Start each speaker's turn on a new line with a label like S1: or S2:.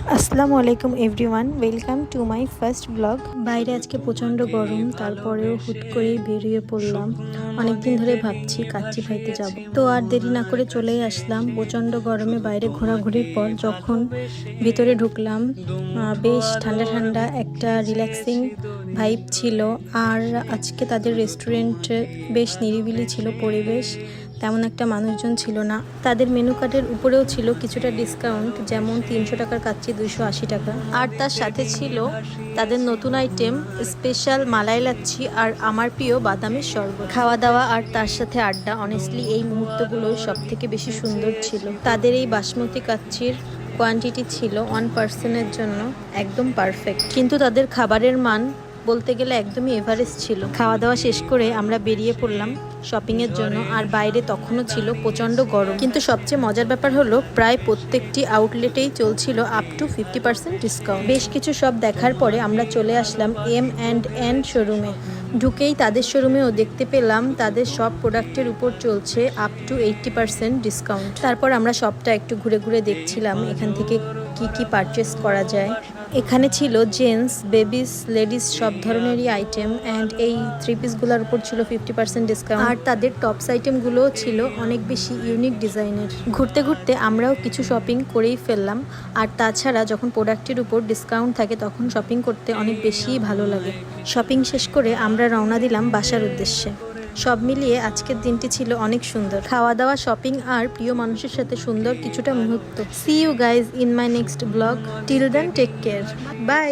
S1: আসসালামু আলাইকুম everyone, welcome to my first blog. বাইরে আজকে প্রচণ্ড গরম, তারপরেও হুট করেই বেরিয়ে পড়লাম। অনেকদিন ধরে ভাবছি কাচ্চি খাইতে যাব, তো আর দেরি না করে চলেই আসলাম। প্রচণ্ড গরমে বাইরে ঘোরাঘুরির পর যখন ভিতরে ঢুকলাম, বেশ ঠান্ডা ঠান্ডা একটা রিল্যাক্সিং ভাইব ছিল। আর আজকে তাদের রেস্টুরেন্টে বেশ নিরিবিলি ছিল পরিবেশ, তেমন একটা মানুষজন ছিল না। তাদের মেনু কার্ডের উপরেও ছিল কিছুটা ডিসকাউন্ট, যেমন 300 টাকার কাচ্চি 280 টাকা। আর তার সাথে ছিল তাদের নতুন আইটেম স্পেশাল মালাই লাচ্ছি আর আমার প্রিয় বাদামের শরবত। খাওয়া দাওয়া আর তার সাথে আড্ডা, অনেস্টলি এই মুহূর্তগুলো সব থেকে বেশি সুন্দর ছিল। তাদের এই বাসমতি কাচ্চির কোয়ান্টিটি ছিল 1 পার্সনের জন্য একদম পারফেক্ট, কিন্তু তাদের খাবারের মান বলতে গেলে একদমই এভারেস্ট ছিল। খাওয়া দাওয়া শেষ করে আমরা বেরিয়ে পড়লাম শপিংয়ের জন্য। আর বাইরে তখনও ছিল প্রচণ্ড গরম, কিন্তু সবচেয়ে মজার ব্যাপার হলো প্রায় প্রত্যেকটি আউটলেটেই চলছিল আপ টু 50% ডিসকাউন্ট। বেশ কিছু সব দেখার পরে আমরা চলে আসলাম M&N শোরুমে। ঢুকেই তাদের শোরুমেও দেখতে পেলাম তাদের সব প্রোডাক্টের উপর চলছে আপ টু 80% ডিসকাউন্ট। তারপর আমরা সবটা একটু ঘুরে ঘুরে দেখছিলাম এখান থেকে কি কি পারচেস করা যায়। এখানে ছিল জেন্টস, বেবিস, লেডিস সব ধরনেরই আইটেম, অ্যান্ড এই 3 পিসগুলোর উপর ছিল 50% ডিসকাউন্ট। আর তাদের টপস আইটেমগুলোও ছিল অনেক বেশি ইউনিক ডিজাইনের। ঘুরতে ঘুরতে আমরাও কিছু শপিং করেই ফেললাম। আর তাছাড়া যখন প্রোডাক্টের উপর ডিসকাউন্ট থাকে তখন শপিং করতে অনেক বেশিই ভালো লাগে। শপিং শেষ করে আমরা রওনা দিলাম বাসার উদ্দেশ্যে। সব মিলিয়ে আজকের দিনটি ছিল অনেক সুন্দর। খাওয়া দাওয়া, শপিং আর প্রিয় মানুষের সাথে সুন্দর কিছুটা মুহূর্ত। See you guys in my next blog. Till then take care, by.